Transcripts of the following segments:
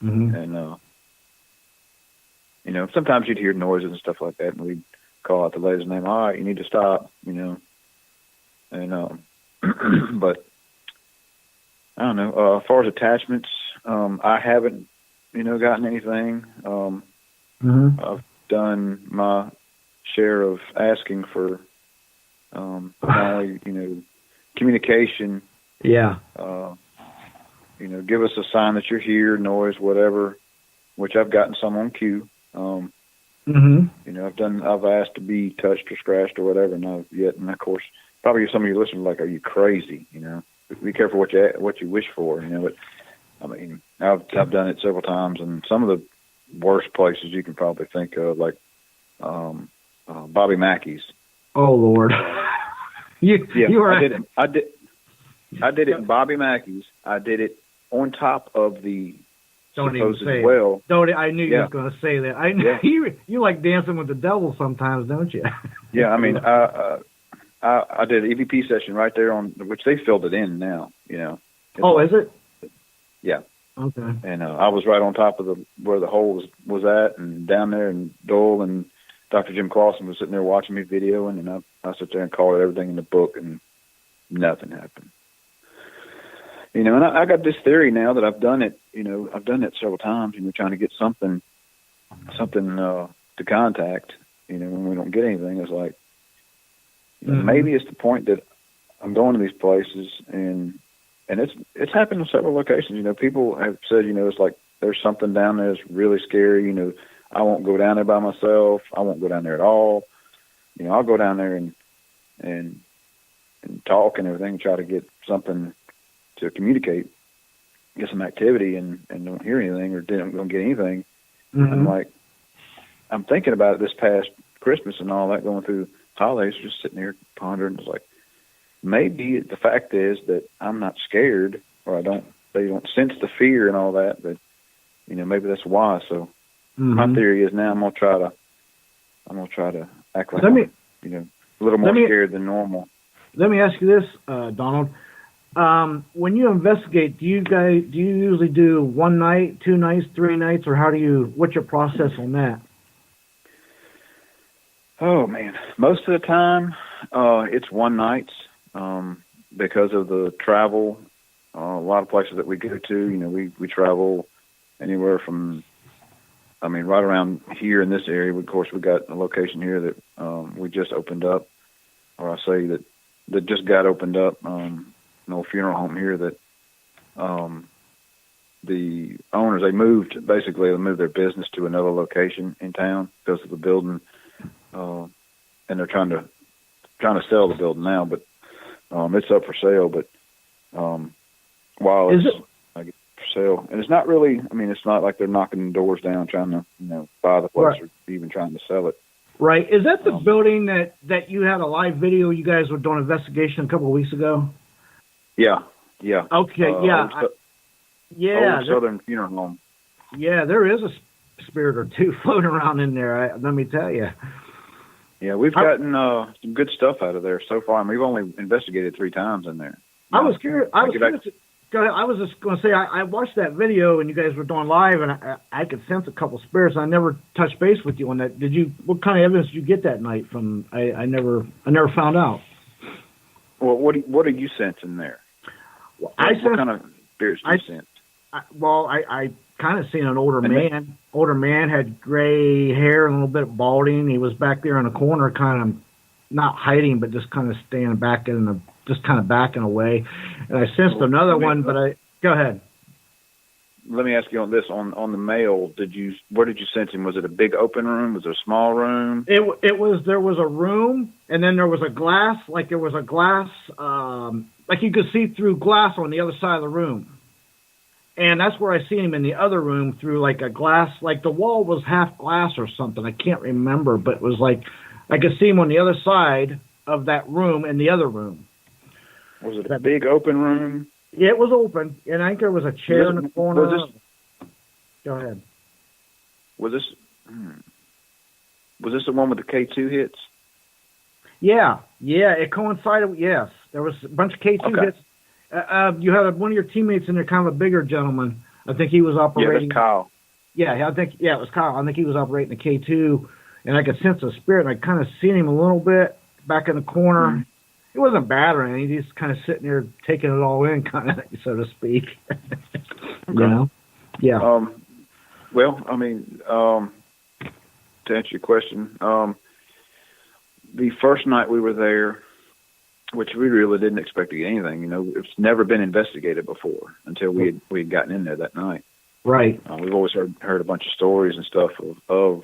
And sometimes you'd hear noises and stuff like that, and we'd call out the lady's name. All right, you need to stop. And but I don't know. As far as attachments, I haven't gotten anything. I've done my share of asking for not only communication. Yeah. Give us a sign that you're here, noise, whatever, which I've gotten some on cue. I've asked to be touched or scratched or whatever, and I've yet. And of course, probably some of you listeners are like, "Are you crazy?" Be careful what you wish for. But I mean, I've done it several times, and some of the worst places you can probably think of, like Bobby Mackey's. Oh Lord. You were. I did it in Bobby Mackey's. I did it on top of the supposed well. I knew you were going to say that. I know you like dancing with the devil sometimes, don't you? Yeah, I mean, I did an EVP session right there on which they filled it in now. Is it? Yeah. Okay. And I was right on top of where the hole was at, and down there, and Doyle and Dr. Jim Clausen was sitting there watching me videoing, and I sit there and called everything in the book, and nothing happened. And I got this theory now that I've done it. I've done it several times. Trying to get something to contact. When we don't get anything, it's like maybe it's the point that I'm going to these places, and it's happened in several locations. People have said, it's like there's something down there that's really scary. I won't go down there by myself. I won't go down there at all. I'll go down there and talk and everything, try to get something to communicate, get some activity, and don't hear anything or don't get anything. I'm thinking about it this past Christmas and all that, going through holidays, just sitting here pondering. It's like, maybe the fact is that I'm not scared, or they don't sense the fear and all that, but maybe that's why. So my theory is now I'm gonna try to act like I'm a little more scared than normal. Let me ask you this, Donald. When you investigate, do you usually do 1 night, 2 nights, 3 nights, or what's your process on that? Oh man, most of the time, it's 1 night, because of the travel. A lot of places that we go to, we travel anywhere from, right around here in this area. Of course, we got a location here that we just opened up, or I say that just got opened up. An old funeral home here that the owners, they moved their business to another location in town because of the building, and they're trying to sell the building now, but it's up for sale. But while it's for sale, and it's not really, it's not like they're knocking doors down trying to buy the place, or even trying to sell it. Right. Is that the building that you had a live video? You guys were doing an investigation a couple of weeks ago. Yeah. Okay. Old Southern Funeral Home. Yeah, there is a spirit or two floating around in there. Let me tell you. Yeah, we've gotten some good stuff out of there so far. We've only investigated 3 times in there. I was curious. I was just going to say, I watched that video and you guys were doing live, and I could sense a couple spirits. I never touched base with you on that. What kind of evidence did you get that night from? I never found out. Well, what are you sensing there? Well, what kind of spirits do you sense? I kind of seen an older man. Older man, had gray hair, and a little bit balding. He was back there in the corner, kind of not hiding, but just kind of staying back just kind of backing away. And I sensed another one, but go ahead. Let me ask you on this: on the male, where did you sense him? Was it a big open room? Was it a small room? There was a room, and then there was a glass, like you could see through glass on the other side of the room. And that's where I seen him in the other room, through like a glass, like the wall was half glass or something. I can't remember, but it was like I could see him on the other side of that room in the other room. Was it a big open room? Yeah, it was open, and I think there was a chair in the corner. Go ahead. Was this the one with the K2 hits? Yeah, it coincided. Yes, there was a bunch of K2 hits. You had one of your teammates in there, kind of a bigger gentleman. I think he was operating. Yeah, that's Kyle. Yeah, it was Kyle. I think he was operating the K2, and I could sense a spirit. And I kind of seen him a little bit back in the corner. Mm-hmm. He wasn't bad or anything. He's just kind of sitting there taking it all in, kind of, so to speak. You know? Yeah. Well, I mean, to answer your question, the first night we were there, which we really didn't expect to get anything. You know, it's never been investigated before until we had gotten in there that night. Right. We've always heard a bunch of stories and stuff of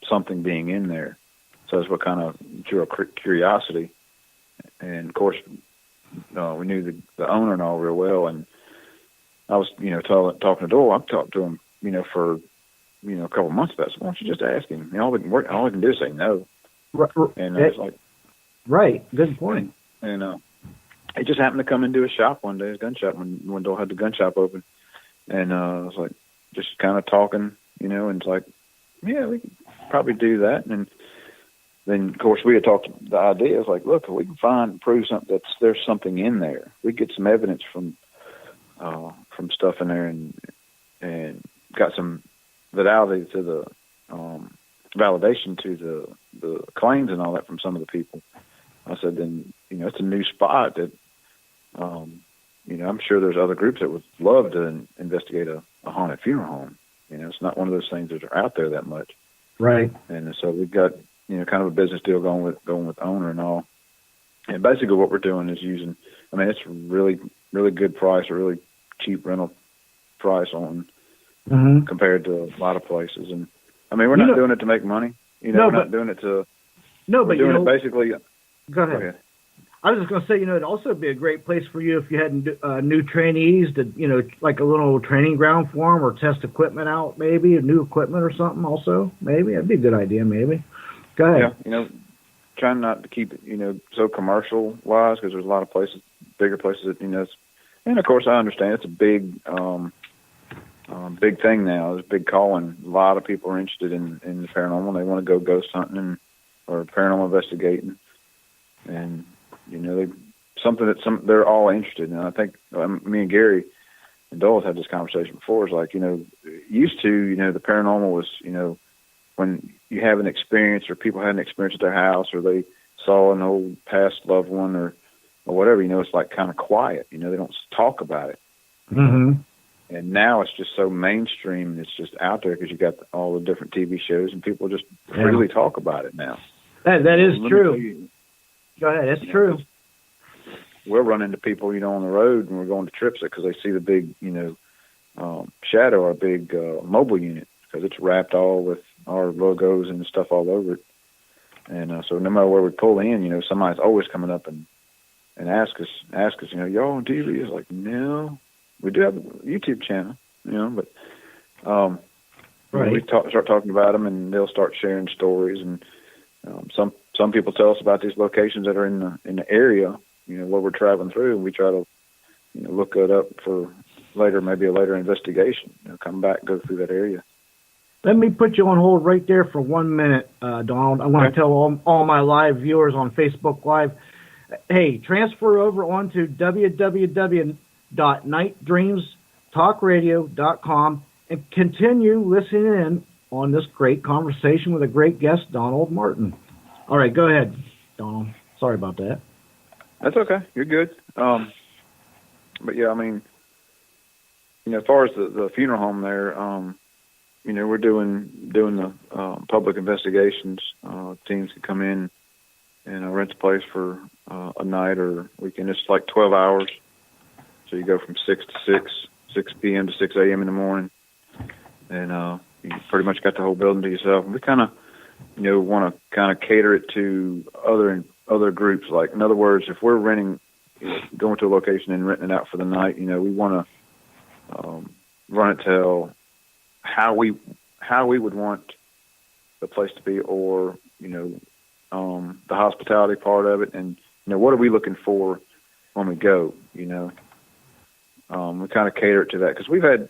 something being in there. So that's what kind of drew our curiosity. And of course, we knew the owner and all real well. And I was, talking to Doyle. I've talked to him, for, a couple of months about it. So why don't you just ask him? All I can do is say no. Right. And it's like, right. Good point. And he just happened to come into his shop one day, his gun shop, when Doyle had the gun shop open. And I was like, just kind of talking, and it's like, yeah, we could probably do that. And then, of course, we had talked the idea. It's like, look, if we can prove something there's something in there. We get some evidence from stuff in there, and got some validity to the validation to the claims and all that from some of the people. I said, then it's a new spot that I'm sure there's other groups that would love to investigate a haunted funeral home. It's not one of those things that are out there that much. Right. And so we've got kind of a business deal going with owner and all. And basically what we're doing is using, it's really, really good price, a really cheap rental price on compared to a lot of places. And we're not doing it to make money. We're not doing it to. No, but doing it basically. Go ahead. I was just going to say, it'd also be a great place for you if you had new trainees to, like a little training ground for them, or test equipment out, maybe new equipment or something. Also, maybe that'd be a good idea. Maybe. Go ahead. Yeah, trying not to keep it, so commercial wise, because there's a lot of places, bigger places that and of course I understand it's a big, big thing now. It's a big calling. A lot of people are interested in the paranormal. They want to go ghost hunting or paranormal investigating, and they're all interested in. And I think me and Gary and Doyle had this conversation before. It's like, used to, the paranormal was, when you have an experience or people had an experience at their house or they saw an old past loved one or whatever, it's like kind of quiet. They don't talk about it. Mm-hmm. And now it's just so mainstream and it's just out there because you got all the different TV shows and people just freely talk about it now. That is true. Go ahead. That's true. We'll run into people, on the road when we're going to trips because they see the big, shadow or big mobile unit because it's wrapped all with our logos and stuff all over it. And so no matter where we pull in, somebody's always coming up and ask us, y'all on TV? It's like, no, we do have a YouTube channel, but we start talking about them and they'll start sharing stories. And some people tell us about these locations that are in the area, where we're traveling through, and we try to, look it up for maybe a later investigation. Come back, go through that area. Let me put you on hold right there for 1 minute, Donald. I want to tell all my live viewers on Facebook Live, hey, transfer over onto www.nightdreamstalkradio.com and continue listening in on this great conversation with a great guest, Donald Martin. All right, go ahead, Donald. Sorry about that. That's okay. You're good. But yeah, as far as the funeral home there, we're doing the public investigations. Teams can come in and rent the place for a night or weekend. It's like 12 hours. So you go from 6 to 6 p.m. to 6 a.m. in the morning. And you pretty much got the whole building to yourself. And we kind of, want to kind of cater it to other groups. Like, in other words, if we're going to a location and renting it out for the night, we want to run it till how we would want the place to be, or the hospitality part of it, and what are we looking for when we go. We kind of cater it to that because we've had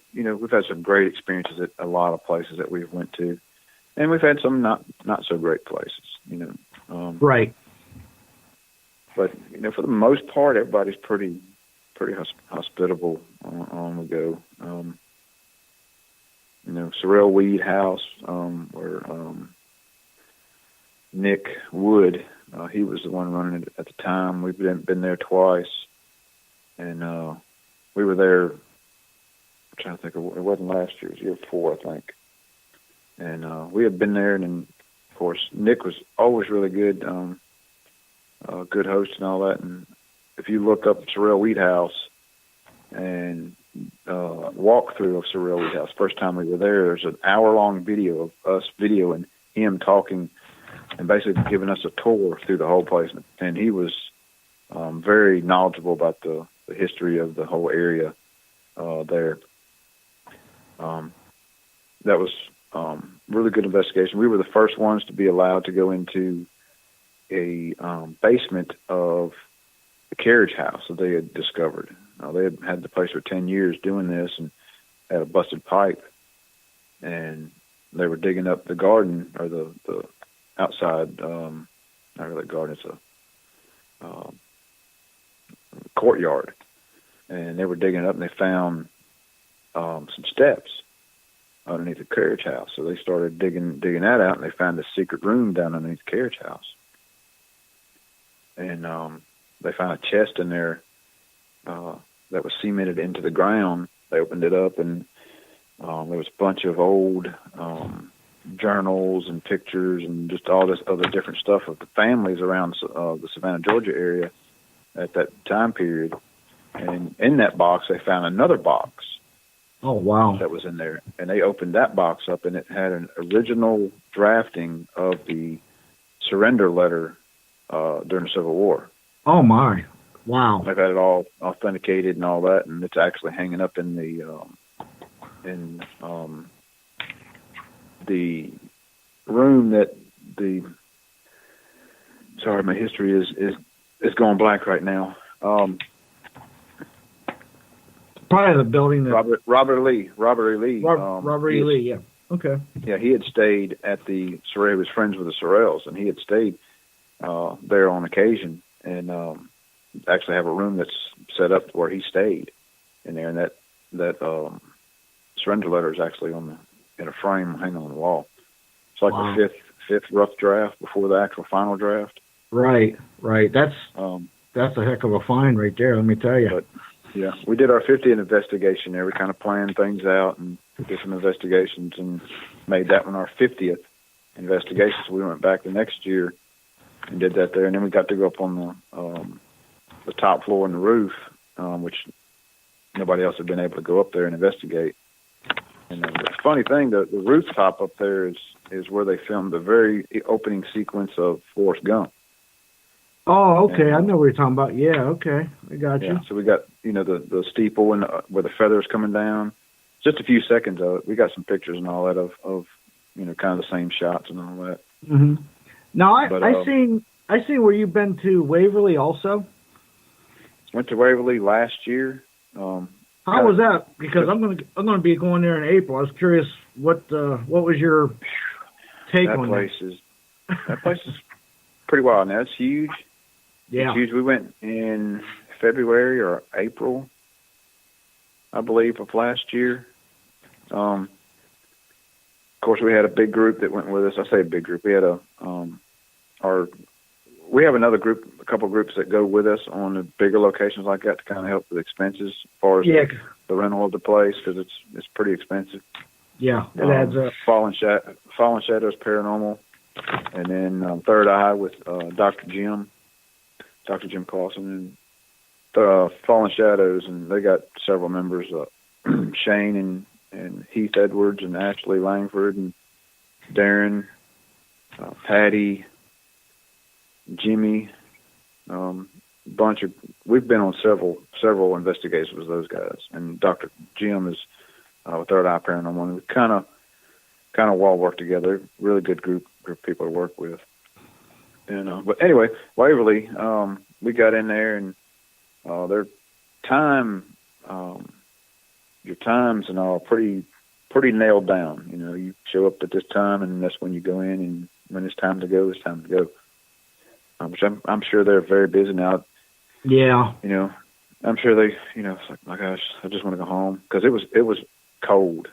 some great experiences at a lot of places that we've went to, and we've had some not so great places. Right. But for the most part, everybody's pretty hospitable on the go. Surreal Weed House, where Nick Wood, he was the one running it at the time. We've been there twice, and we were there. I'm trying to think of, it wasn't last year; it was the year before, I think. And we had been there, and then, of course, Nick was always really good, good host and all that. And if you look up Surreal Weed House and walkthrough of Surreal Weed House, first time we were there, there's an hour-long video of us videoing him talking and basically giving us a tour through the whole place. And he was very knowledgeable about the history of the whole area there. That was really good investigation. We were the first ones to be allowed to go into a basement of the carriage house that they had discovered. They had the place for 10 years doing this and had a busted pipe. And they were digging up the garden, or the outside, not really a garden, it's a courtyard. And they were digging it up, and they found some steps underneath the carriage house. So they started digging that out, and they found a secret room down underneath the carriage house. And they found a chest in there that was cemented into the ground. They opened it up, and there was a bunch of old journals and pictures and just all this other different stuff of the families around the Savannah, Georgia area at that time period. And in that box, they found another box. Oh, wow. That was in there. And they opened that box up, and it had an original drafting of the surrender letter during the Civil War. Oh, my. Wow. They've had it all authenticated and all that, and it's actually hanging up in the room that sorry, my history is going blank right now. Probably the building that Robert E. Lee. Robert E. Lee, yeah. Okay. Yeah, he had stayed at the Surreal. He was friends with the Surreals, and he had stayed there on occasion, and actually have a room that's set up where he stayed in there, and that surrender letter is actually in a frame hanging on the wall. It's like the fifth rough draft before the actual final draft. Right. That's a heck of a find right there, let me tell you. But, yeah, we did our 50th investigation there. We kind of planned things out and did some investigations and made that one our 50th investigation. So we went back the next year and did that there. And then we got to go up on the top floor and the roof, which nobody else had been able to go up there and investigate. And the funny thing, the rooftop up there is where they filmed the very opening sequence of Forrest Gump. Oh, okay. And I know what you're talking about. Yeah, okay. I got you. So we got, the steeple and where the feathers coming down. Just a few seconds of it. We got some pictures and all that of kind of the same shots and all that. Mm-hmm. Now, I seen where you've been to Waverly also. Went to Waverly last year. How was that? Because I'm gonna be going there in April. I was curious what was your take on that? That place is pretty wild. Now it's huge. Yeah. It's huge. We went in February or April, I believe, of last year. Of course, we had a big group that went with us. I say a big group. We had we have another group, a couple of groups that go with us on the bigger locations like that to kind of help with expenses as far as the rental of the place, because it's pretty expensive. Yeah, it adds up. Fallen Shadows Paranormal, and then Third Eye with Dr. Jim Clausen, and Fallen Shadows, and they got several members, Shane and Heath Edwards and Ashley Langford and Darren, Patty, Jimmy, we've been on several investigations with those guys, and Dr. Jim is with Third Eye Paranormal, and we kind of all work together. Really good group of people to work with. And but anyway, Waverly, we got in there, and their time, your times and all pretty nailed down. You show up at this time, and that's when you go in, and when it's time to go, it's time to go. Which I'm sure they're very busy now. Yeah. I'm sure they, it's like, my gosh, I just want to go home, because it was cold.